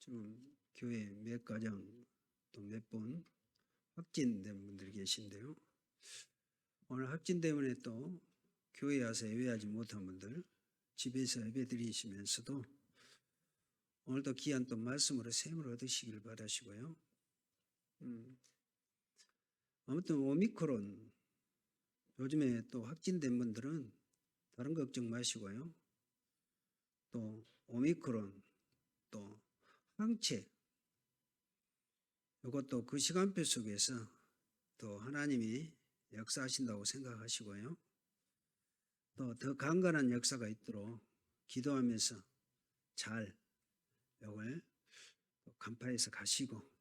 지금 교회 몇 가정 또 몇 분 확진된 분들이 계신데요. 오늘 확진 때문에 또 교회에 와서 예배하지 못한 분들 집에서 예배 드리시면서도 오늘도 귀한 또 말씀으로 샘을 얻으시길 바라시고요. 아무튼 오미크론 요즘에 또 확진된 분들은 다른 걱정 마시고요. 또 오미크론 또 항체 이것도 그 시간표 속에서 또 하나님이 역사하신다고 생각하시고요. 또 더 강건한 역사가 있도록 기도하면서 잘 이걸 간파해서 가시고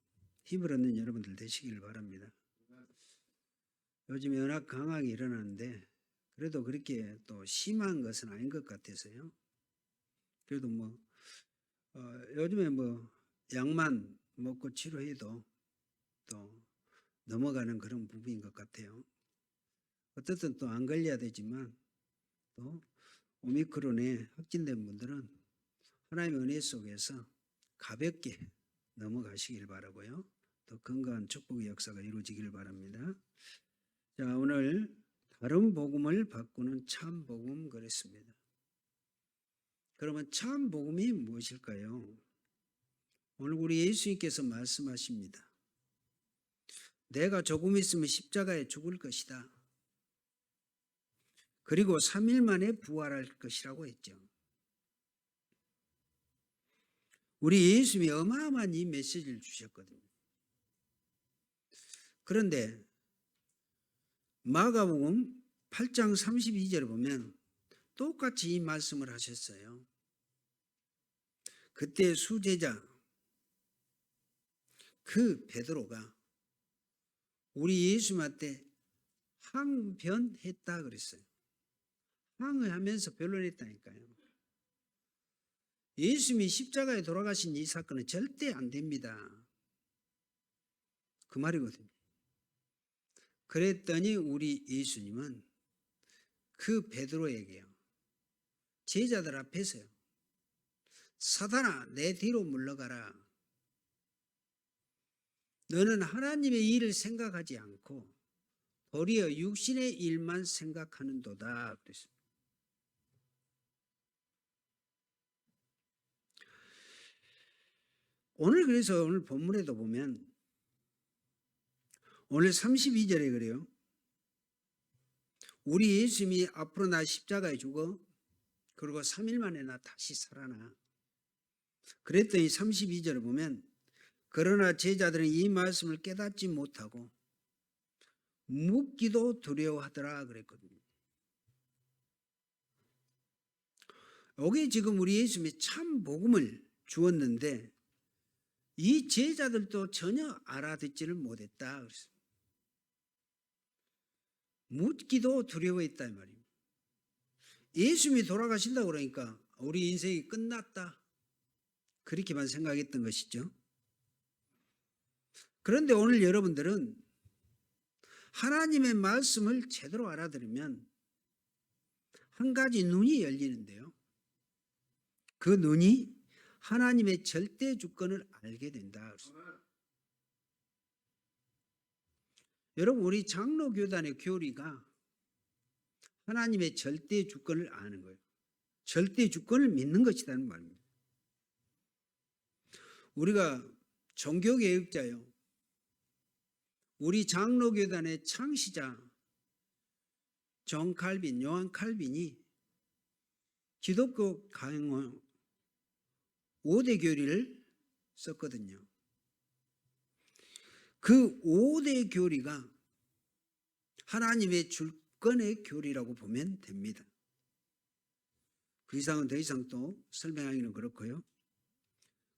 힘을 얻는 여러분들 되시기를 바랍니다. 요즘 워낙 강하게 일어나는데 그래도 그렇게 또 심한 것은 아닌 것 같아서요. 그래도 요즘에 약만 먹고 치료해도 또 넘어가는 그런 부분인 것 같아요. 어떻든 또 안 걸려야 되지만 또 오미크론에 확진된 분들은 하나님의 은혜 속에서 가볍게 넘어가시길 바라고요. 또 건강한 축복의 역사가 이루어지기를 바랍니다. 자, 오늘 다른 복음을 바꾸는 참 복음 그랬습니다. 그러면 참 복음이 무엇일까요? 오늘 우리 예수님께서 말씀하십니다. 내가 조금 있으면 십자가에 죽을 것이다. 그리고 3일 만에 부활할 것이라고 했죠. 우리 예수님이 어마어마한 이 메시지를 주셨거든요. 그런데 마가복음 8장 32절을 보면 똑같이 이 말씀을 하셨어요. 그때 수제자 그 베드로가 우리 예수님한테 항변했다 그랬어요. 항의하면서 변론했다니까요. 예수님이 십자가에 돌아가신 이 사건은 절대 안 됩니다. 그 말이거든요. 그랬더니 우리 예수님은 그 베드로에게요. 제자들 앞에서요. 사단아 내 뒤로 물러가라. 너는 하나님의 일을 생각하지 않고 도리어 육신의 일만 생각하는도다. 그랬습니다. 그래서 오늘 본문에도 보면 오늘 32절에 그래요. 우리 예수님이 앞으로 나 십자가에 죽어 그리고 3일 만에 나 다시 살아나. 그랬더니 32절을 보면 그러나 제자들은 이 말씀을 깨닫지 못하고 묻기도 두려워하더라 그랬거든요. 여기 지금 우리 예수님이 참 복음을 주었는데 이 제자들도 전혀 알아듣지를 못했다 그랬습니다. 묻기도 두려워했다 이 말입니다. 예수님이 돌아가신다고 그러니까 우리 인생이 끝났다 그렇게만 생각했던 것이죠. 그런데 오늘 여러분들은 하나님의 말씀을 제대로 알아들으면 한 가지 눈이 열리는데요. 그 눈이 하나님의 절대 주권을 알게 된다. 여러분 우리 장로교단의 교리가 하나님의 절대 주권을 아는 거예요. 절대 주권을 믿는 것이라는 말입니다. 우리가 종교개혁자요. 우리 장로교단의 창시자 존 칼빈, 요한 칼빈이 기독교 강요 5대 교리를 썼거든요. 그 5대 교리가 하나님의 주권의 교리라고 보면 됩니다. 그 이상은 더 이상 또 설명하기는 그렇고요.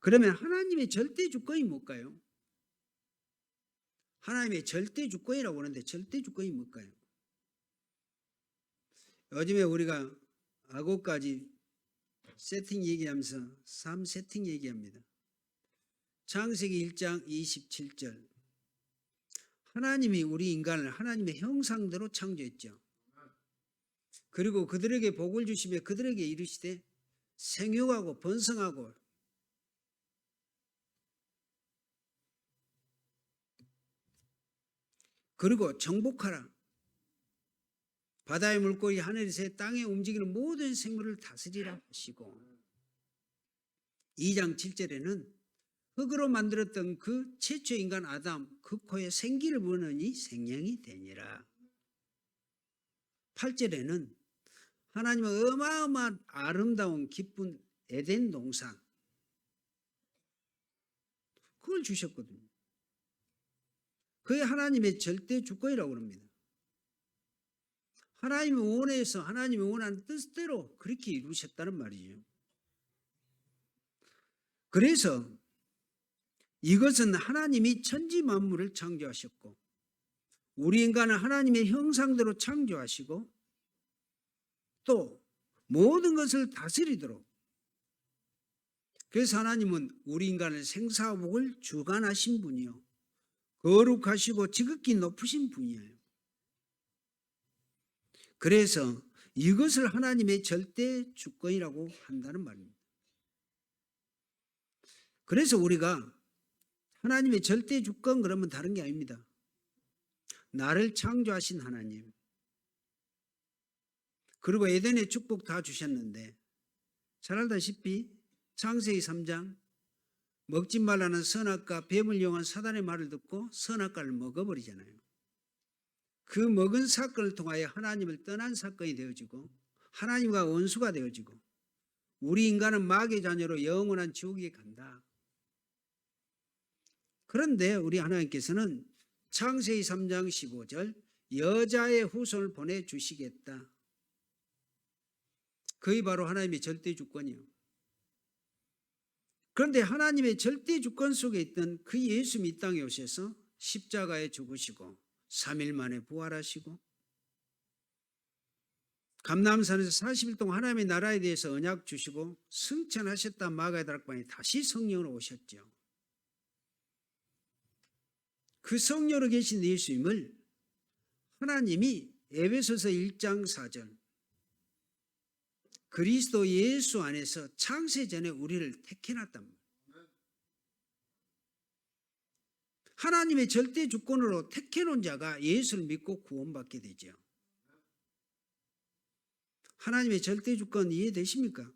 그러면 하나님의 절대 주권이 뭘까요? 하나님의 절대 주권이라고 하는데 절대 주권이 뭘까요? 요즘에 우리가 아고까지 세팅 얘기하면서 삶 세팅 얘기합니다. 창세기 1장 27절 하나님이 우리 인간을 하나님의 형상대로 창조했죠. 그리고 그들에게 복을 주시며 그들에게 이르시되 생육하고 번성하고 그리고 정복하라. 바다의 물고기, 하늘의 새, 땅에 움직이는 모든 생물을 다스리라 하시고 2장 7절에는 흙으로 만들었던 그 최초 인간 아담 그 코에 생기를 부으니 생명이 되니라. 8절에는 하나님은 어마어마한 아름다운 기쁜 에덴 동산 그걸 주셨거든요. 그게 하나님의 절대 주권이라고 합니다. 하나님이 원해서 하나님이 원하는 뜻대로 그렇게 이루셨다는 말이죠. 그래서 이것은 하나님이 천지 만물을 창조하셨고 우리 인간은 하나님의 형상대로 창조하시고 또 모든 것을 다스리도록 그래서 하나님은 우리 인간을 생사복을 주관하신 분이요 거룩하시고 지극히 높으신 분이에요. 그래서 이것을 하나님의 절대 주권이라고 한다는 말입니다. 그래서 우리가 하나님의 절대 주권 그러면 다른 게 아닙니다. 나를 창조하신 하나님 그리고 에덴의 축복 다 주셨는데 잘 알다시피 창세기 3장 먹지 말라는 선악과 뱀을 이용한 사단의 말을 듣고 선악과를 먹어버리잖아요. 그 먹은 사건을 통하여 하나님을 떠난 사건이 되어지고 하나님과 원수가 되어지고 우리 인간은 마귀의 자녀로 영원한 지옥에 간다. 그런데 우리 하나님께서는 창세기 3장 15절 여자의 후손을 보내주시겠다. 그게 바로 하나님의 절대 주권이요. 그런데 하나님의 절대 주권 속에 있던 그 예수님이 이 땅에 오셔서 십자가에 죽으시고 3일 만에 부활하시고 감람산에서 40일 동안 하나님의 나라에 대해서 언약 주시고 승천하셨다 마가의 다락방에 다시 성령으로 오셨죠. 그 성령으로 계신 예수님을 하나님이 에베소서 1장 4절 그리스도 예수 안에서 창세 전에 우리를 택해놨단 말이에요. 하나님의 절대 주권으로 택해놓은 자가 예수를 믿고 구원받게 되죠. 하나님의 절대 주권 이해되십니까?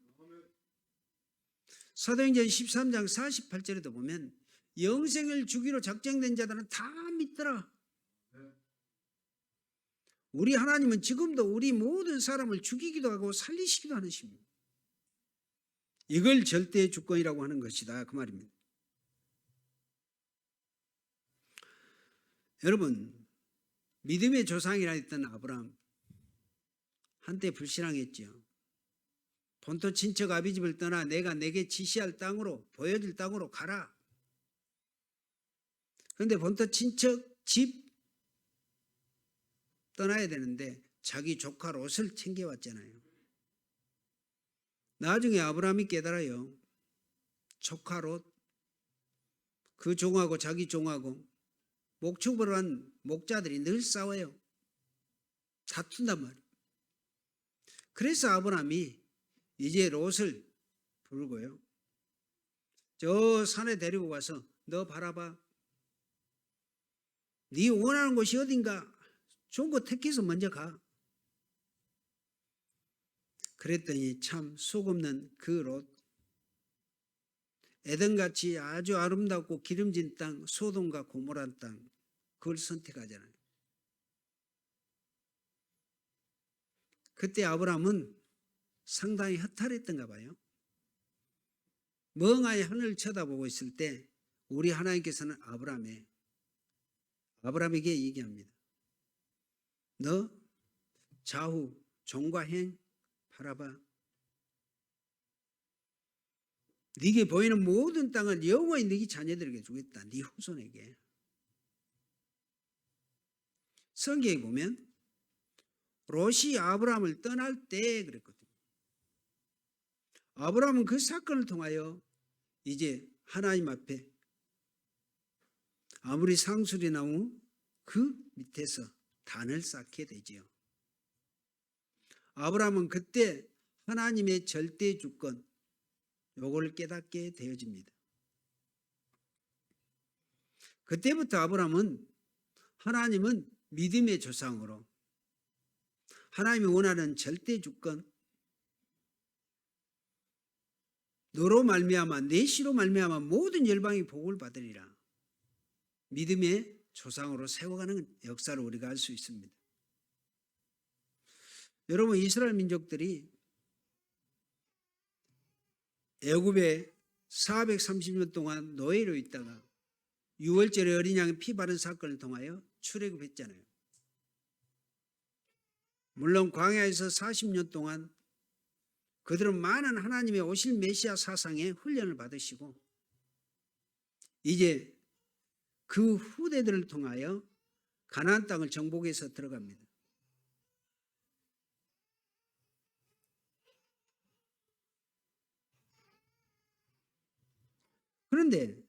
사도행전 13장 48절에도 보면 영생을 주기로 작정된 자들은 다 믿더라. 우리 하나님은 지금도 우리 모든 사람을 죽이기도 하고 살리시기도 하는 신입니다. 이걸 절대 주권이라고 하는 것이다 그 말입니다. 여러분 믿음의 조상이라 했던 아브라함 한때 불신앙했죠. 본토 친척 아비집을 떠나 내가 내게 지시할 땅으로 보여줄 땅으로 가라. 그런데 본토 친척 집 떠나야 되는데 자기 조카 롯을 챙겨왔잖아요. 나중에 아브라함이 깨달아요. 조카 롯, 그 종하고 자기 종하고 목축을 한 목자들이 늘 싸워요. 다툰단 말이에요. 그래서 아브라함이 이제 롯을 부르고요. 저 산에 데리고 가서 너 바라봐. 네 원하는 곳이 어딘가 좋은 거 택해서 먼저 가. 그랬더니 참 속없는 그 롯 에덴같이 아주 아름답고 기름진 땅 소돔과 고모라 땅 그걸 선택하잖아요. 그때 아브라함은 상당히 허탈했던가 봐요. 멍하니 하늘을 쳐다보고 있을 때 우리 하나님께서는 아브라함에게 얘기합니다. 너 좌우 종과 행 바라봐. 네게 보이는 모든 땅을 영원히 네 자녀들에게 주겠다. 네 후손에게. 성경에 보면 롯이 아브라함을 떠날 때 그랬거든요. 아브라함은 그 사건을 통하여 이제 하나님 앞에 아무리 상수리 나무 그 밑에서 단을 쌓게 되지요. 아브라함은 그때 하나님의 절대 주권 요걸 깨닫게 되어집니다. 그때부터 아브라함은 하나님은 믿음의 조상으로 하나님이 원하는 절대 주권, 너로 말미암아 내 씨로 말미암아 모든 열방이 복을 받으리라. 믿음의 조상으로 세워가는 역사를 우리가 알 수 있습니다. 여러분, 이스라엘 민족들이 애굽에 430년 동안 노예로 있다가 6월절에 어린 양의 피 바른 사건을 통하여 출애굽했잖아요. 물론 광야에서 40년 동안 그들은 많은 하나님의 오실 메시아 사상에 훈련을 받으시고 이제 그 후대들을 통하여 가나안 땅을 정복해서 들어갑니다. 그런데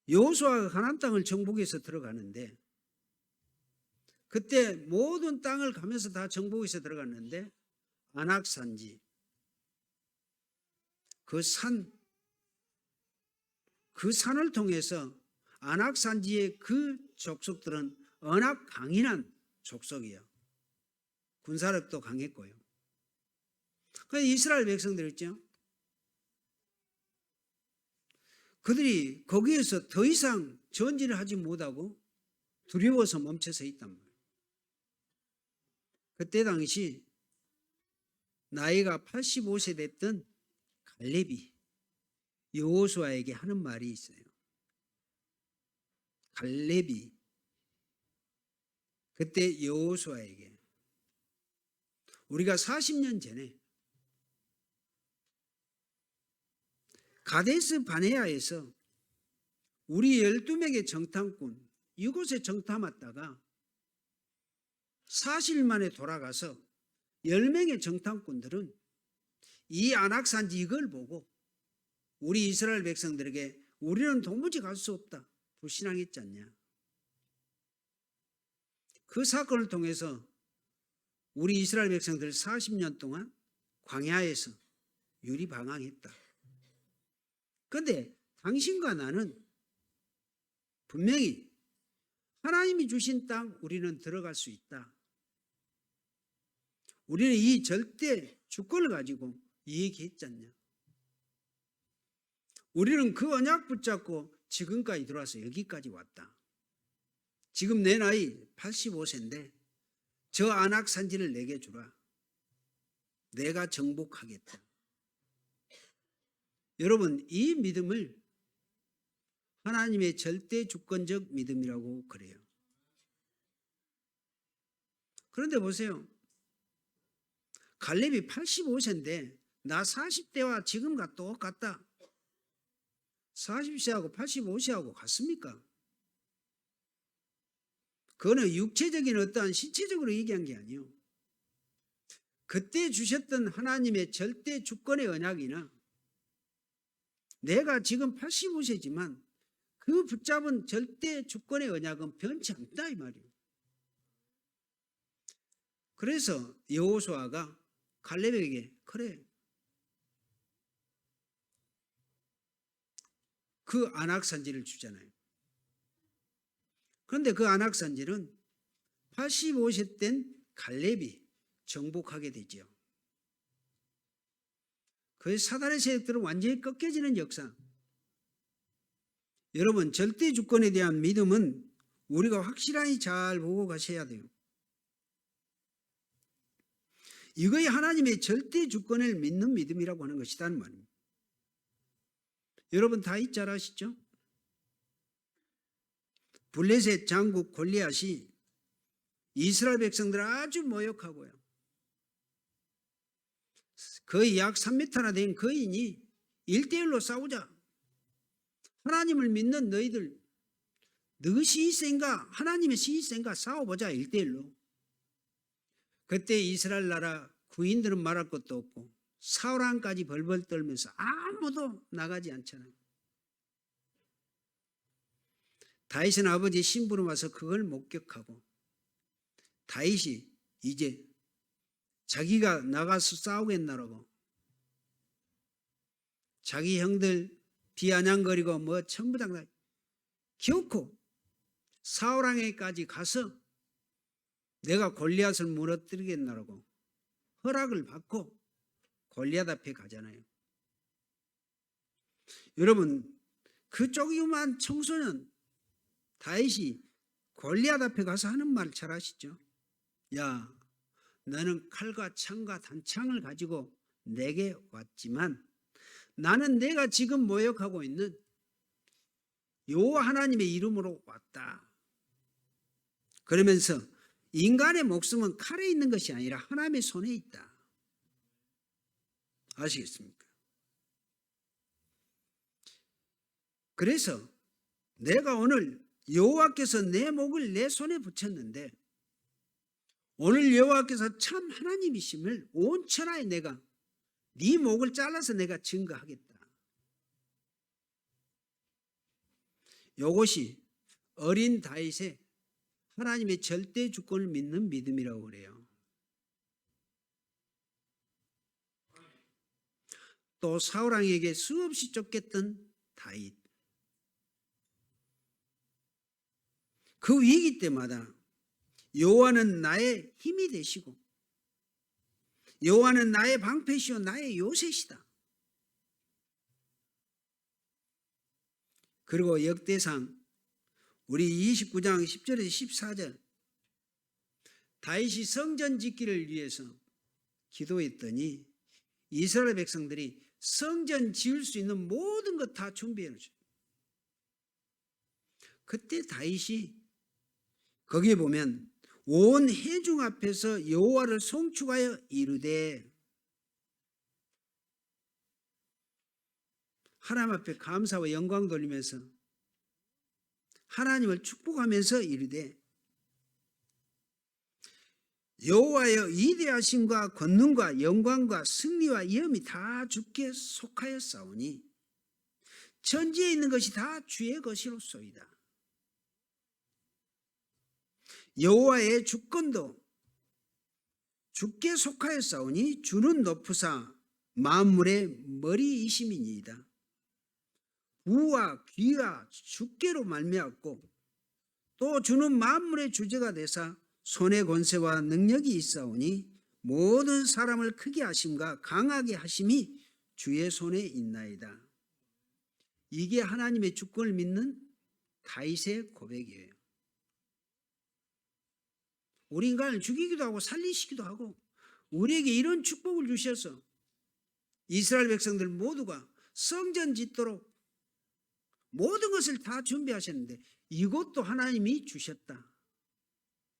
여호수아가 가나안 땅을 정복해서 들어가는데 그때 모든 땅을 가면서 다 정복해서 들어갔는데 안악산지 그 산을 통해서 안악산지의 그 족속들은 언악 강인한 족속이요. 군사력도 강했고요. 그래서 이스라엘 백성들 있죠. 그들이 거기에서 더 이상 전진을 하지 못하고 두려워서 멈춰서 있단 말이에요. 그때 당시 나이가 85세 됐던 갈렙이 여호수아에게 하는 말이 있어요. 갈렙이 그때 여호수아에게 우리가 40년 전에 가데스 바네아에서 우리 12명의 정탐꾼 이곳에 정탐했다가 40일 만에 돌아가서 10명의 정탐꾼들은 이 안악산지 이걸 보고 우리 이스라엘 백성들에게 우리는 도무지 갈 수 없다 불신앙했지 않냐. 그 사건을 통해서 우리 이스라엘 백성들 40년 동안 광야에서 유리방황했다. 그런데 당신과 나는 분명히 하나님이 주신 땅 우리는 들어갈 수 있다. 우리는 이 절대 주권을 가지고 얘기했잖냐. 우리는 그 언약 붙잡고 지금까지 들어와서 여기까지 왔다. 지금 내 나이 85세인데 저 안악산지를 내게 주라. 내가 정복하겠다. 여러분, 이 믿음을 하나님의 절대 주권적 믿음이라고 그래요. 그런데 보세요. 갈렙이 85세인데 나 40대와 지금과 똑같다. 40세하고 85세하고 같습니까? 그거는 육체적인 어떠한 신체적으로 얘기한 게 아니에요. 그때 주셨던 하나님의 절대 주권의 언약이나 내가 지금 85세지만 그 붙잡은 절대 주권의 언약은 변치 않다 이 말이에요. 그래서 여호수아가 갈렙에게 그래 그 안악산지를 주잖아요. 그런데 그 안악산지는 85세 된 갈렙이 정복하게 되죠. 그 사단의 세력들은 완전히 꺾여지는 역사. 여러분, 절대 주권에 대한 믿음은 우리가 확실하게 잘 보고 가셔야 돼요. 이거이 하나님의 절대 주권을 믿는 믿음이라고 하는 것이라는 말입니다. 여러분 다 잘 아시죠? 블레셋 장국 골리앗이 이스라엘 백성들을 아주 모욕하고요. 거의 약 3m나 된 거인이 1대1로 싸우자. 하나님을 믿는 너희들 너 시센가 하나님의 시센가 싸워보자 1대1로. 그때 이스라엘 나라 구인들은 말할 것도 없고 사울왕까지 벌벌 떨면서 아무도 나가지 않잖아요. 다윗은 아버지 심부름 와서 그걸 목격하고 다윗이 이제 자기가 나가서 싸우겠나라고 자기 형들 비아냥거리고 뭐 전부 다 결코 사울왕에까지 가서 내가 골리앗을 무너뜨리겠노라고 허락을 받고 골리앗 앞에 가잖아요. 여러분, 그 조그만 청소년 다윗이 골리앗 앞에 가서 하는 말 잘 아시죠? 야, 너는 칼과 창과 단창을 가지고 내게 왔지만 나는 내가 지금 모욕하고 있는 여호와 하나님의 이름으로 왔다. 그러면서 인간의 목숨은 칼에 있는 것이 아니라 하나님의 손에 있다. 아시겠습니까? 그래서 내가 오늘 여호와께서 내 목을 내 손에 붙였는데 오늘 여호와께서 참 하나님이심을 온 천하에 내가 네 목을 잘라서 내가 증거하겠다. 이것이 어린 다윗의 하나님의 절대 주권을 믿는 믿음이라고 그래요. 또 사울 왕에게 수없이 쫓겼던 다윗. 그 위기 때마다 여호와는 나의 힘이 되시고 여호와는 나의 방패시요 나의 요새시다. 그리고 역대상 우리 29장 10절에서 14절 다윗이 성전 짓기를 위해서 기도했더니 이스라엘 백성들이 성전 지을 수 있는 모든 것 다 준비해 놓죠. 그때 다윗이 거기에 보면 온 회중 앞에서 여호와를 송축하여 이르되 하나님 앞에 감사와 영광 돌리면서 하나님을 축복하면서 이르되 여호와여 위대하심과 권능과 영광과 승리와 위엄이 다 주께 속하였사오니 천지에 있는 것이 다 주의 것이로소이다. 여호와의 주권도 주께 속하였사오니 주는 높으사 만물의 머리이심이니이다. 부와 귀와 주께로 말미암고 또 주는 만물의 주제가 되사 손의 권세와 능력이 있사오니 모든 사람을 크게 하심과 강하게 하심이 주의 손에 있나이다. 이게 하나님의 주권을 믿는 다윗의 고백이에요. 우리 인간을 죽이기도 하고 살리시기도 하고 우리에게 이런 축복을 주셔서 이스라엘 백성들 모두가 성전 짓도록 모든 것을 다 준비하셨는데 이것도 하나님이 주셨다.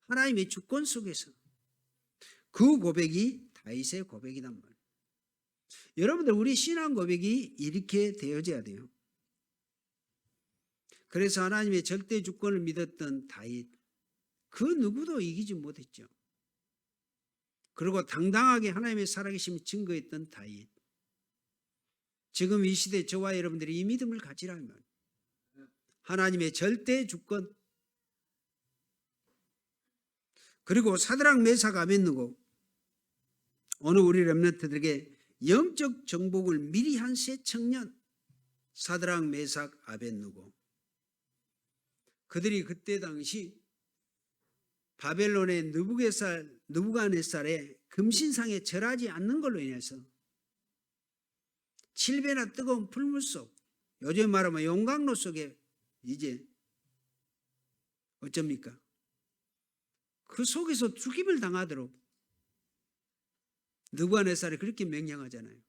하나님의 주권 속에서 그 고백이 다윗의 고백이란 말이에요. 여러분들 우리 신앙 고백이 이렇게 되어져야 돼요. 그래서 하나님의 절대 주권을 믿었던 다윗 그 누구도 이기지 못했죠. 그리고 당당하게 하나님의 살아계심을 증거했던 다윗. 지금 이 시대 저와 여러분들이 이 믿음을 가지라면 하나님의 절대 주권 그리고 사드락 메삭 아벳느고 오늘 우리 렘넌트들에게 영적 정복을 미리 한 세 청년 사드락 메삭 아벳느고 그들이 그때 당시 바벨론의 느부갓네살의 금신상에 절하지 않는 걸로 인해서 7배나 뜨거운 풀물 속 요즘 말하면 용광로 속에 이제 어쩝니까? 그 속에서 죽임을 당하도록 느부갓네살이 그렇게 명령하잖아요.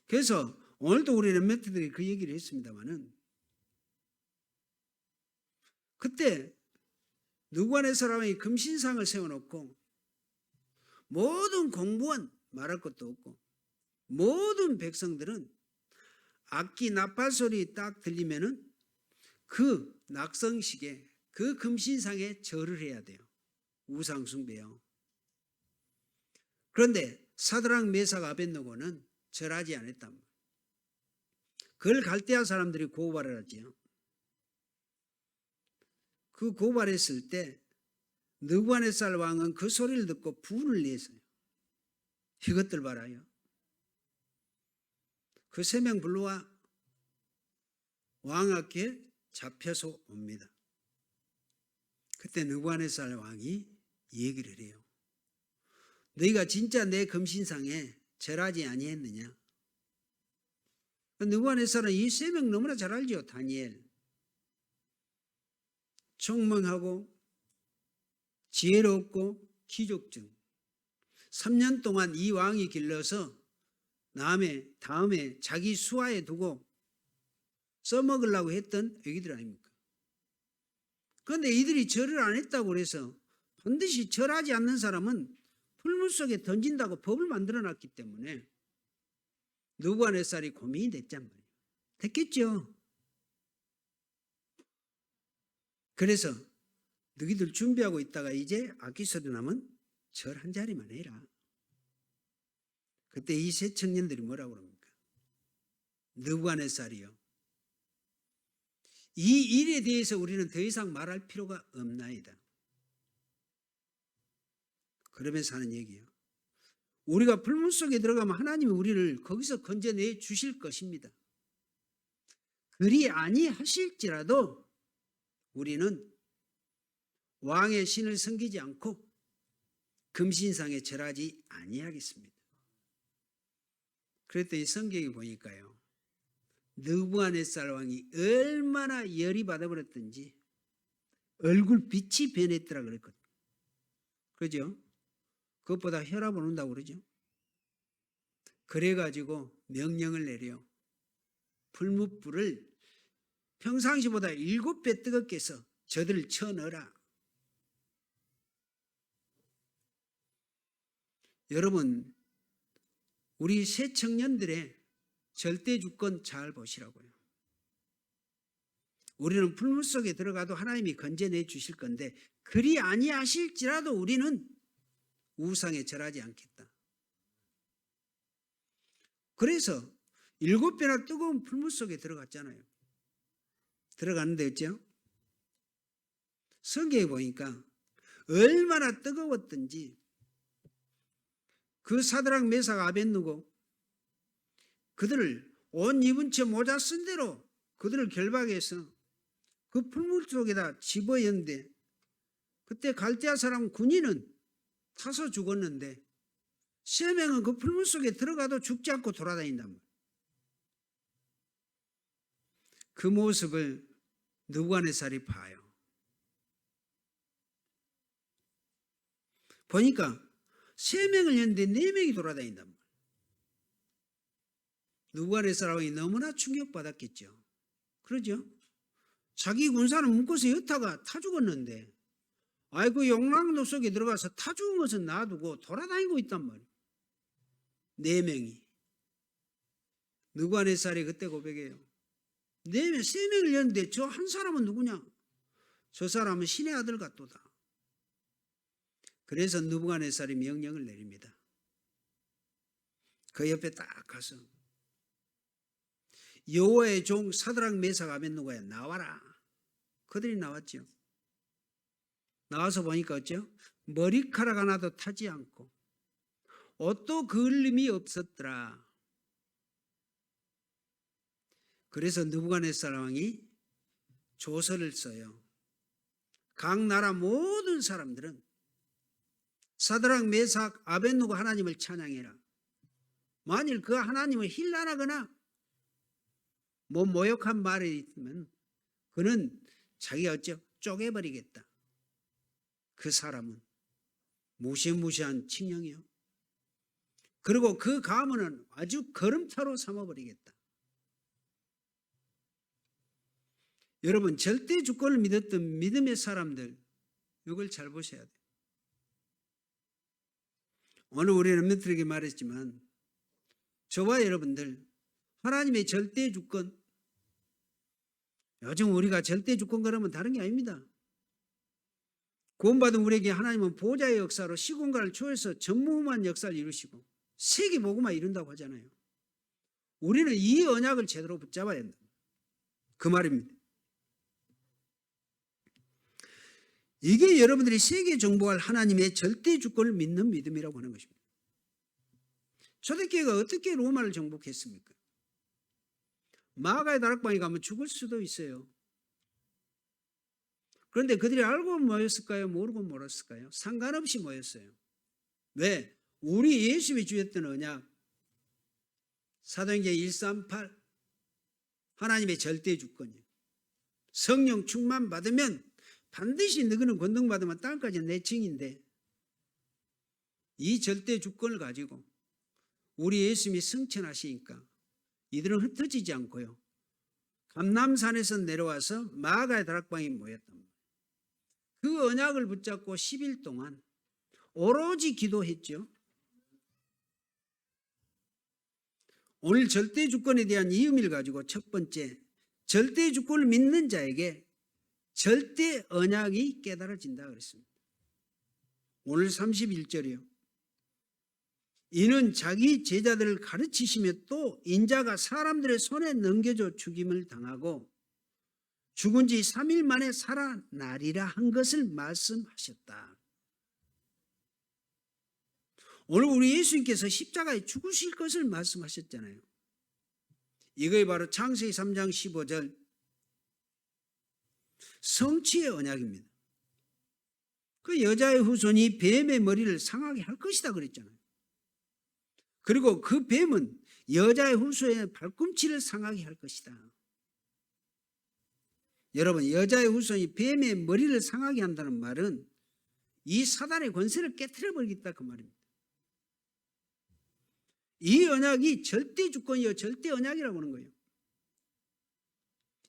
그래서 오늘도 우리 렘넌트들이 그 얘기를 했습니다마는 그때 느부갓네살 왕이 금신상을 세워놓고 모든 공무원 말할 것도 없고 모든 백성들은 악기 나팔 소리 딱 들리면은 그 낙성식에 그 금신상에 절을 해야 돼요. 우상 숭배요. 그런데 사드락 메삭 아벳느고는 절하지 않았단 말이에요. 그걸 갈대아 사람들이 고발을 하지요. 그 고발했을 때 느부갓네살 왕은 그 소리를 듣고 분을 냈어요. 이것들 봐라요. 그 3명 불러와 왕 앞에 잡혀서 옵니다. 그때 느부갓네살 왕이 얘기를 해요. 너희가 진짜 내 금신상에 절하지 아니했느냐? 느부갓네살은 이 세 명 너무나 잘 알죠. 다니엘. 총명하고 지혜롭고 기족증. 3년 동안 이 왕이 길러서 다음에 자기 수하에 두고 써먹으려고 했던 애기들 아닙니까? 그런데 이들이 절을 안 했다고 그래서 반드시 절하지 않는 사람은 풀물 속에 던진다고 법을 만들어놨기 때문에 느부갓네살이 고민이 됐단 말이에요. 됐겠죠. 그래서 너희들 준비하고 있다가 이제 아키스로남은 절 한 자리만 해라. 그때 이 세 청년들이 뭐라고 그럽니까? 느부갓네살이요. 이 일에 대해서 우리는 더 이상 말할 필요가 없나이다. 그러면서 하는 얘기예요. 우리가 풀물 속에 들어가면 하나님이 우리를 거기서 건져내 주실 것입니다. 그리 아니하실지라도 우리는 왕의 신을 섬기지 않고 금신상에 절하지 아니하겠습니다. 그랬더니 성경에 보니까요, 느부갓네살 왕이 얼마나 열이 받아버렸던지 얼굴 빛이 변했더라 그랬거든요. 그죠? 그것보다 혈압 오른다고 그러죠. 그래가지고 명령을 내려 풀무불을 평상시보다 7배 뜨겁게 해서 저들을 쳐넣어라. 여러분, 우리 새 청년들의 절대 주권 잘 보시라고요. 우리는 풀물 속에 들어가도 하나님이 건져내 주실 건데 그리 아니하실지라도 우리는 우상에 절하지 않겠다. 그래서 7배나 뜨거운 풀물 속에 들어갔잖아요. 들어갔는데 어째요? 성경에 보니까 얼마나 뜨거웠던지 그 사드락 메삭 아벳느고 그들을 옷 입은 채 모자 쓴 대로 그들을 결박해서 그 풀물 속에다 집어였는데 그때 갈대아 사람 군인은 타서 죽었는데 3명은 그 풀물 속에 들어가도 죽지 않고 돌아다닌단 말이에요. 그 모습을 느부갓네살이 봐요. 보니까 3명을 했는데 4명이 돌아다닌단 말이에요. 느부갓네살 왕이 너무나 충격받았겠죠. 그러죠? 자기 군사는 묶어서 여타가 타 죽었는데 그 용광로 속에 들어가서 타 죽은 것은 놔두고 돌아다니고 있단 말이에요. 4명이. 느부갓네살이 그때 고백해요. 3명을 했는데 저 한 사람은 누구냐? 저 사람은 신의 아들 같도다. 그래서 느부갓네살이 명령을 내립니다. 그 옆에 딱 가서 여호와의 종 사드락 메삭 아벳느고야 나와라. 그들이 나왔죠. 나와서 보니까 어째요? 머리카락 하나도 타지 않고 옷도 그을림이 없었더라. 그래서 느부갓네살 왕이 조서를 써요. 각 나라 모든 사람들은 사드락 메삭 아벳느고 하나님을 찬양해라. 만일 그 하나님을 힐난하거나 모욕한 말이 있으면 그는 자기가 어째 쪼개버리겠다. 그 사람은 무시무시한 칙령이요. 그리고 그 가문은 아주 걸음타로 삼아버리겠다. 여러분, 절대 주권을 믿었던 믿음의 사람들, 이걸 잘 보셔야 돼요. 오늘 우리 렘넌트에게 말했지만 저와 여러분들 하나님의 절대 주권, 요즘 우리가 절대 주권 그러면 다른 게 아닙니다. 구원받은 우리에게 하나님은 보좌의 역사로 시공간을 초월해서 전무후무한 역사를 이루시고 세계 복음화 이룬다고 하잖아요. 우리는 이 언약을 제대로 붙잡아야 한다. 그 말입니다. 이게 여러분들이 세계 정복할 하나님의 절대 주권을 믿는 믿음이라고 하는 것입니다. 초대교회가 어떻게 로마를 정복했습니까? 마가의 다락방에 가면 죽을 수도 있어요. 그런데 그들이 알고 모였을까요? 모르고 모였을까요? 상관없이 모였어요. 왜? 우리 예수님이 주셨던 언약, 사도행전 138, 하나님의 절대 주권이에요. 성령 충만 받으면 반드시 너희는 권능받으면 땅까지 내 증인데, 이 절대 주권을 가지고 우리 예수님이 승천하시니까 이들은 흩어지지 않고요, 감람산에서 내려와서 마가의 다락방에 모였단 말이에요. 그 언약을 붙잡고 10일 동안 오로지 기도했죠. 오늘 절대 주권에 대한 이 의미를 가지고 첫 번째, 절대 주권을 믿는 자에게 절대 언약이 깨달아진다 그랬습니다. 오늘 31절이요. 이는 자기 제자들을 가르치시며 또 인자가 사람들의 손에 넘겨져 죽임을 당하고 죽은 지 3일 만에 살아나리라 한 것을 말씀하셨다. 오늘 우리 예수님께서 십자가에 죽으실 것을 말씀하셨잖아요. 이거에 바로 창세기 3장 15절 성취의 언약입니다. 그 여자의 후손이 뱀의 머리를 상하게 할 것이다 그랬잖아요. 그리고 그 뱀은 여자의 후손의 발꿈치를 상하게 할 것이다. 여러분, 여자의 후손이 뱀의 머리를 상하게 한다는 말은 이 사단의 권세를 깨트려버리겠다 그 말입니다. 이 언약이 절대 주권이요 절대 언약이라고 하는 거예요.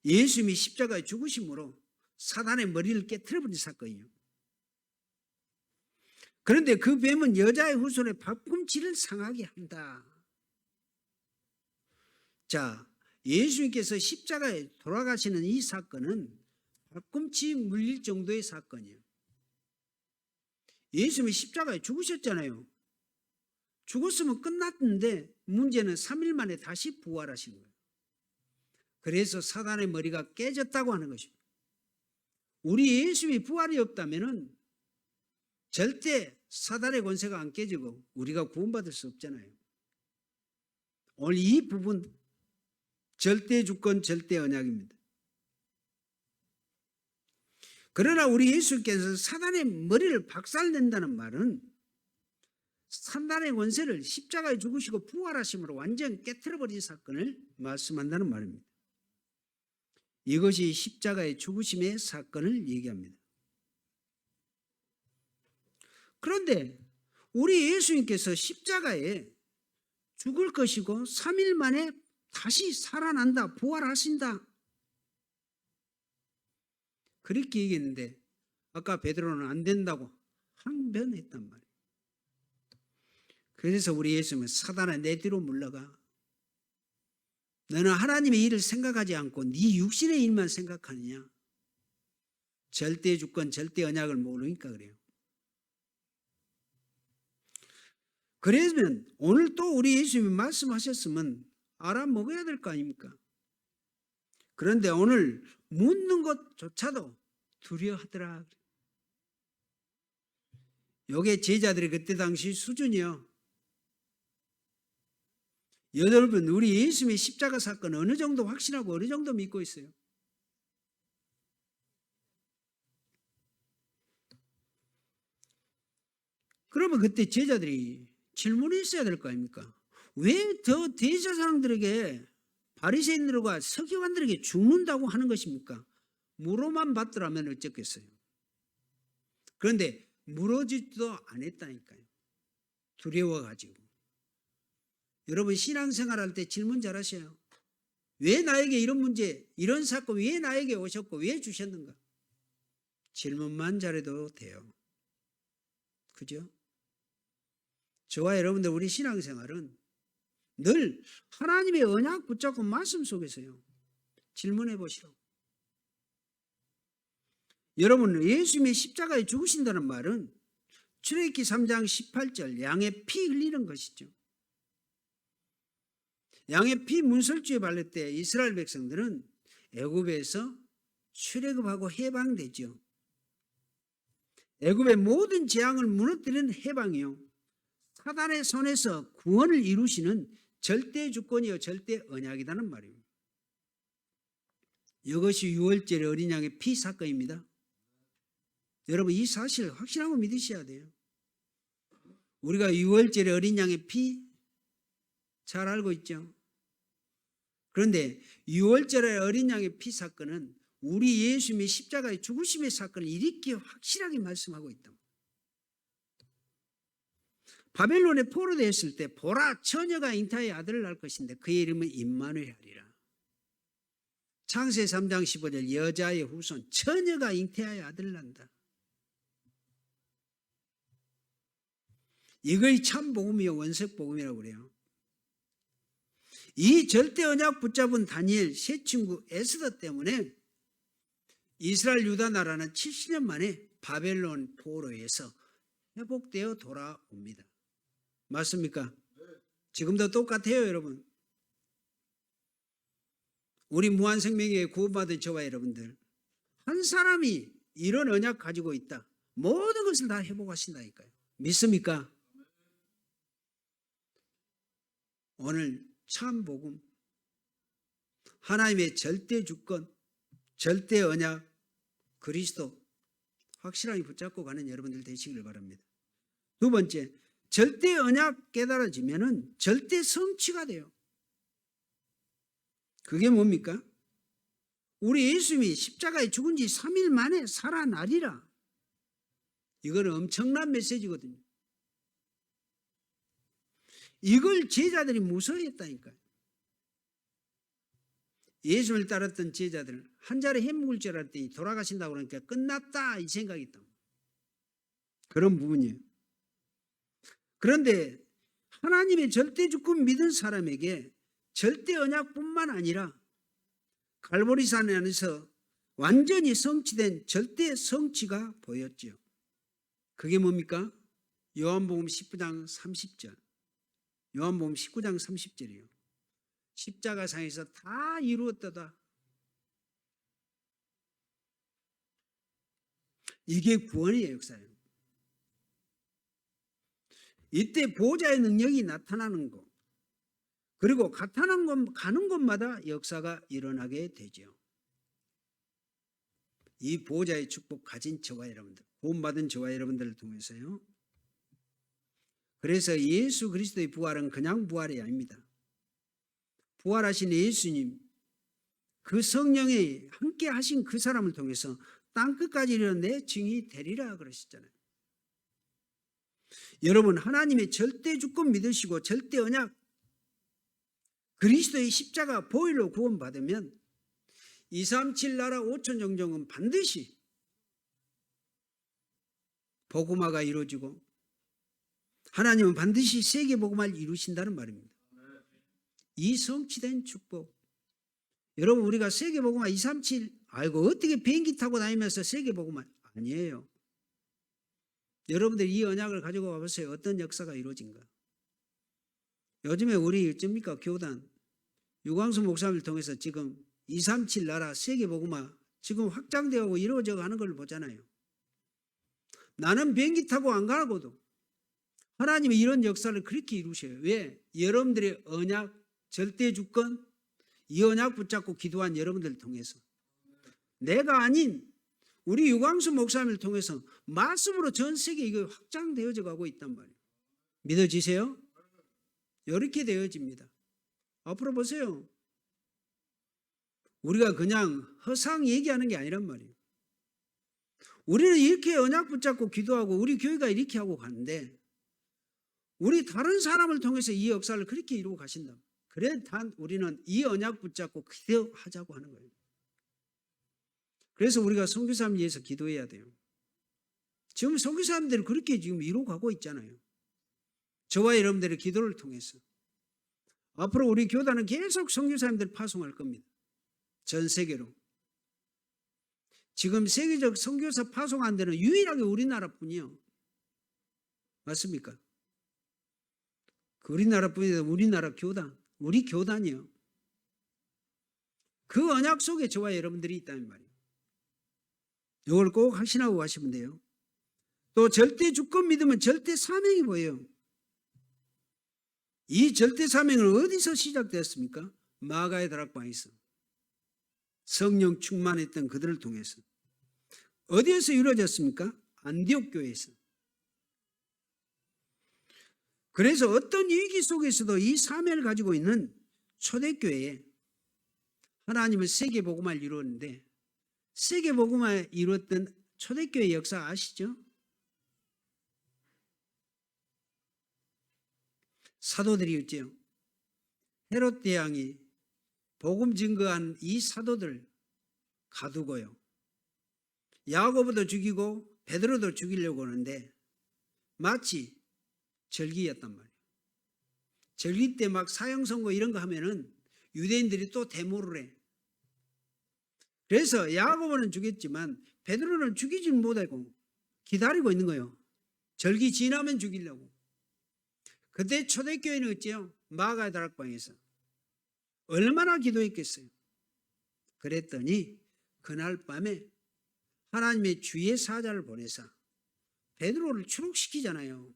예수님이 십자가에 죽으심으로 사단의 머리를 깨트려버린 사건이에요. 그런데 그 뱀은 여자의 후손의 발꿈치를 상하게 한다. 자, 예수님께서 십자가에 돌아가시는 이 사건은 발꿈치 물릴 정도의 사건이에요. 예수님이 십자가에 죽으셨잖아요. 죽었으면 끝났는데 문제는 3일 만에 다시 부활하신 거예요. 그래서 사단의 머리가 깨졌다고 하는 것입니다. 우리 예수님이 부활이 없다면 절대 사단의 권세가 안 깨지고 우리가 구원받을 수 없잖아요. 오늘 이 부분 절대 주권 절대 언약입니다. 그러나 우리 예수께서 사단의 머리를 박살낸다는 말은 사단의 권세를 십자가에 죽으시고 부활하심으로 완전 깨트려버린 사건을 말씀한다는 말입니다. 이것이 십자가의 죽으심의 사건을 얘기합니다. 그런데 우리 예수님께서 십자가에 죽을 것이고 3일 만에 다시 살아난다, 부활하신다, 그렇게 얘기했는데 아까 베드로는 안 된다고 항변했단 말이에요. 그래서 우리 예수님은 사단아 내 뒤로 물러가. 너는 하나님의 일을 생각하지 않고 네 육신의 일만 생각하느냐. 절대 주권 절대 언약을 모르니까 그래요. 그러면 오늘 또 우리 예수님이 말씀하셨으면 알아먹어야 될 거 아닙니까? 그런데 오늘 묻는 것조차도 두려워하더라. 요게 제자들이 그때 당시 수준이요. 여러분, 우리 예수님의 십자가 사건 어느 정도 확신하고 어느 정도 믿고 있어요? 그러면 그때 제자들이 질문이 있어야 될 거 아닙니까? 왜 더 대제사장들에게 바리새인들과 서기관들에게 죽는다고 하는 것입니까? 물어만 받더라면 어쩌겠어요. 그런데 물어지지도 않았다니까요. 두려워가지고. 여러분 신앙생활 할 때 질문 잘하셔요. 왜 나에게 이런 문제, 이런 사건 왜 나에게 오셨고 왜 주셨는가? 질문만 잘해도 돼요. 그죠? 저와 여러분들 우리 신앙생활은 늘 하나님의 언약 붙잡고 말씀 속에서요. 질문해 보시라고. 여러분 예수님이 십자가에 죽으신다는 말은 출애굽기 3장 18절 양의 피 흘리는 것이죠. 양의 피 문설주에 발릴 때 이스라엘 백성들은 애굽에서 출애굽하고 해방되죠. 애굽의 모든 재앙을 무너뜨리는 해방이요. 사단의 손에서 구원을 이루시는 절대 주권이요 절대 언약이라는 말입니다. 이것이 6월절의 어린 양의 피 사건입니다. 여러분 이 사실 확실하고 믿으셔야 돼요. 우리가 6월절에 어린 양의 피 잘 알고 있죠. 그런데 6월절에 어린 양의 피 사건은 우리 예수님의 십자가의 죽으심의 사건을 이렇게 확실하게 말씀하고 있다. 바벨론에 포로되었을 때 보라 처녀가 잉타의 아들을 낳을 것인데 그의 이름은 임마누엘 하리라. 창세 3장 15절 여자의 후손 처녀가 잉태하여 아들을 낳는다. 이걸 참 복음이요 원색 복음이라고 그래요. 이 절대 언약 붙잡은 다니엘 세 친구 에스더 때문에 이스라엘 유다 나라는 70년 만에 바벨론 포로에서 회복되어 돌아옵니다. 맞습니까? 지금도 똑같아요, 여러분. 우리 무한생명에 구원받은 저와 여러분들, 한 사람이 이런 언약 가지고 있다. 모든 것을 다 회복하신다니까요. 믿습니까? 오늘 참 복음, 하나님의 절대 주권, 절대 언약, 그리스도 확실하게 붙잡고 가는 여러분들 되시기를 바랍니다. 두 번째, 절대 언약 깨달아지면은 절대 성취가 돼요. 그게 뭡니까? 우리 예수님이 십자가에 죽은 지 3일 만에 살아나리라. 이거는 엄청난 메시지거든요. 이걸 제자들이 무서워했다니까요. 예수를 따랐던 제자들은 한 자리 햄 먹을 줄 알았더니 돌아가신다고 그러니까 끝났다 이 생각이 있다. 그런 부분이에요. 그런데 하나님의 절대 주권 믿은 사람에게 절대 언약뿐만 아니라 갈보리산 안에서 완전히 성취된 절대 성취가 보였죠. 그게 뭡니까? 요한복음 19장 30절. 요한복음 19장 30절이요. 십자가상에서 다 이루었다다. 이게 구원의 역사예요. 이때 보호자의 능력이 나타나는 것, 그리고 가는 곳마다 역사가 일어나게 되죠. 이 보호자의 축복 가진 저와 여러분들, 구원받은 저와 여러분들을 통해서요. 그래서 예수 그리스도의 부활은 그냥 부활이 아닙니다. 부활하신 예수님, 그 성령이 함께 하신 그 사람을 통해서 땅끝까지 이르러 내 증인이 되리라 그러셨잖아요. 여러분 하나님의 절대 주권 믿으시고 절대 언약 그리스도의 십자가 보혈로 구원받으면 237 나라 5천 종족은 반드시 복음화가 이루어지고 하나님은 반드시 세계 복음화를 이루신다는 말입니다. 이 성취된 축복. 여러분 우리가 세계 복음화 237 아이고 어떻게 비행기 타고 다니면서 세계 복음화 아니에요. 여러분들 이 언약을 가지고 와보세요. 어떤 역사가 이루어진가. 요즘에 우리 어쩝니까 교단 유광수 목사님을 통해서 지금 237 나라 세계 복음화 지금 확장되고 이루어져 가는 걸 보잖아요. 나는 비행기 타고 안 가고도 하나님이 이런 역사를 그렇게 이루셔요. 왜? 여러분들의 언약 절대 주권 이 언약 붙잡고 기도한 여러분들을 통해서 내가 아닌 우리 유광수 목사님을 통해서 말씀으로 전 세계에 이거 확장되어져 가고 있단 말이에요. 믿어지세요? 이렇게 되어집니다. 앞으로 보세요. 우리가 그냥 허상 얘기하는 게 아니란 말이에요. 우리는 이렇게 언약 붙잡고 기도하고 우리 교회가 이렇게 하고 가는데 우리 다른 사람을 통해서 이 역사를 그렇게 이루고 가신다. 그래 단 우리는 이 언약 붙잡고 기도하자고 하는 거예요. 그래서 우리가 선교사님 위해서 기도해야 돼요. 지금 선교사님들이 그렇게 지금 이루고 가고 있잖아요. 저와 여러분들의 기도를 통해서. 앞으로 우리 교단은 계속 선교사님들 파송할 겁니다. 전 세계로. 지금 세계적 선교사 파송한 데는 유일하게 우리나라뿐이요. 맞습니까? 그 우리나라뿐이다. 우리나라 교단, 우리 교단이요. 그 언약 속에 저와 여러분들이 있다는 말이에요. 이걸 꼭 확신하고 가시면 돼요. 또 절대 주권 믿으면 절대 사명이 보여요. 이 절대 사명은 어디서 시작되었습니까? 마가의 다락방에서 성령 충만했던 그들을 통해서 어디에서 이루어졌습니까? 안디옥 교회에서. 그래서 어떤 위기 속에서도 이 사명을 가지고 있는 초대교회에 하나님은 세계복음화를 이루었는데, 세계복음화를 이루었던 초대교회 역사 아시죠? 사도들이 있죠. 헤롯 대왕이 복음 증거한 이 사도들 가두고요, 야고보도 죽이고 베드로도 죽이려고 하는데 마치 절기였단 말이에요. 절기 때 막 사형 선고 이런 거 하면은 유대인들이 또 데모를 해. 그래서 야고보는 죽였지만 베드로는 죽이지 못하고 기다리고 있는 거예요. 절기 지나면 죽이려고. 그때 초대교회는 어째요? 마가의 다락방에서 얼마나 기도했겠어요. 그랬더니 그날 밤에 하나님의 주의 사자를 보내사 베드로를 추록시키잖아요.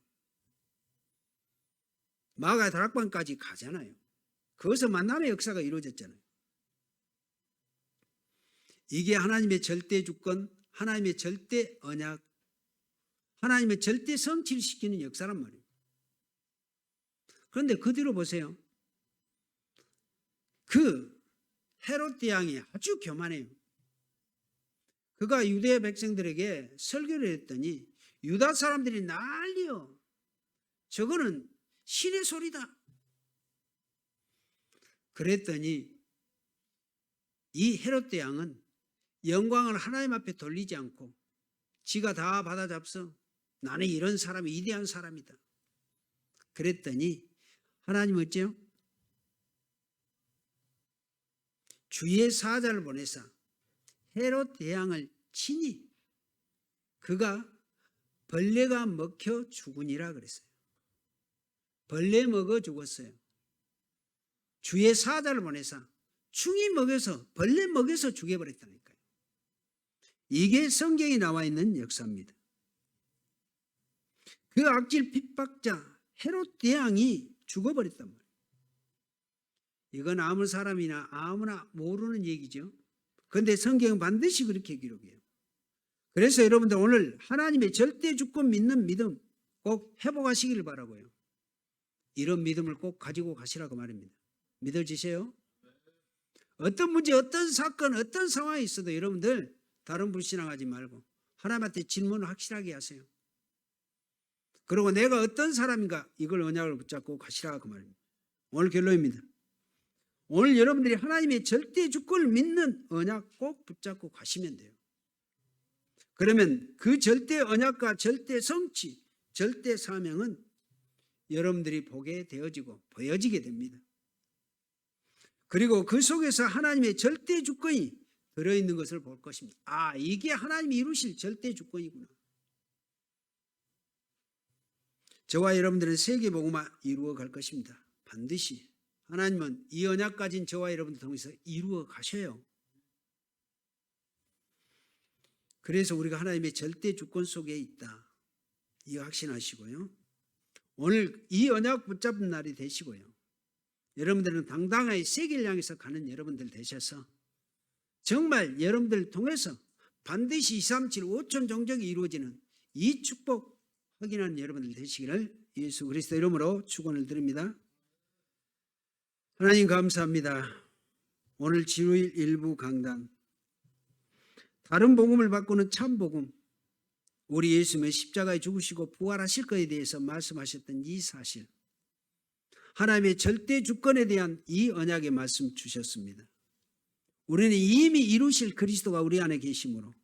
마가의 다락방까지 가잖아요. 거기서 만남의 역사가 이루어졌잖아요. 이게 하나님의 절대 주권, 하나님의 절대 언약, 하나님의 절대 성취를 시키는 역사란 말이에요. 그런데 그 뒤로 보세요. 그 헤롯 대왕이 아주 교만해요. 그가 유대 백성들에게 설교를 했더니 유다 사람들이 난리요. 저거는 신의 소리다. 그랬더니 이 헤롯 대왕은 영광을 하나님 앞에 돌리지 않고 지가 다 받아잡서 나는 이런 사람이 위대한 사람이다. 그랬더니 하나님은 어째요? 주의 사자를 보내사 헤롯 대왕을 치니 그가 벌레가 먹혀 죽으니라 그랬어요. 벌레 먹어 죽었어요. 주의 사자를 보내사 충이 먹여서 벌레 먹여서 죽여버렸다니까요. 이게 성경에 나와 있는 역사입니다. 그 악질 핍박자 헤롯 대왕이 죽어버렸단 말이에요. 이건 아무 사람이나 아무나 모르는 얘기죠. 그런데 성경은 반드시 그렇게 기록해요. 그래서 여러분들 오늘 하나님의 절대 주권 믿는 믿음 꼭 회복하시기를 바라고요. 이런 믿음을 꼭 가지고 가시라고 말입니다. 믿어지세요? 어떤 문제, 어떤 사건, 어떤 상황이 있어도 여러분들 다른 불신앙하지 말고 하나님한테 질문을 확실하게 하세요. 그리고 내가 어떤 사람인가 이걸 언약을 붙잡고 가시라고 말입니다. 오늘 결론입니다. 오늘 여러분들이 하나님의 절대 주권을 믿는 언약 꼭 붙잡고 가시면 돼요. 그러면 그 절대 언약과 절대 성취, 절대 사명은 여러분들이 보게 되어지고 보여지게 됩니다. 그리고 그 속에서 하나님의 절대 주권이 들어있는 것을 볼 것입니다. 아, 이게 하나님이 이루실 절대 주권이구나. 저와 여러분들은 세계복음화 이루어 갈 것입니다. 반드시 하나님은 이 언약 가진 저와 여러분들 통해서 이루어 가셔요. 그래서 우리가 하나님의 절대 주권 속에 있다. 이거 확신하시고요. 오늘 이 언약 붙잡은 날이 되시고요. 여러분들은 당당하게 세계를 향해서 가는 여러분들 되셔서 정말 여러분들 통해서 반드시 237 5천 종족이 이루어지는 이 축복 확인하는 여러분들 되시기를 예수 그리스도 이름으로 축원을 드립니다. 하나님 감사합니다. 오늘 지루일 일부 강단, 다른 복음을 바꾸는 참 복음, 우리 예수님의 십자가에 죽으시고 부활하실 것에 대해서 말씀하셨던 이 사실, 하나님의 절대 주권에 대한 이 언약의 말씀 주셨습니다. 우리는 이미 이루실 그리스도가 우리 안에 계시므로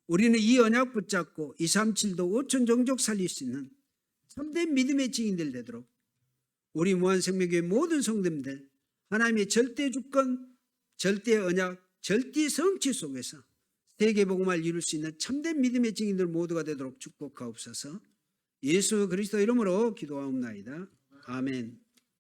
우리는 이 언약 붙잡고 237도 5천 종족 살릴 수 있는 참된 믿음의 증인들 되도록 우리 무한생명교회 모든 성도님들 하나님의 절대 주권, 절대 언약, 절대 성취 속에서 세계복음화를 이룰 수 있는 참된 믿음의 증인들 모두가 되도록 축복하옵소서. 예수 그리스도 이름으로 기도하옵나이다. 아멘.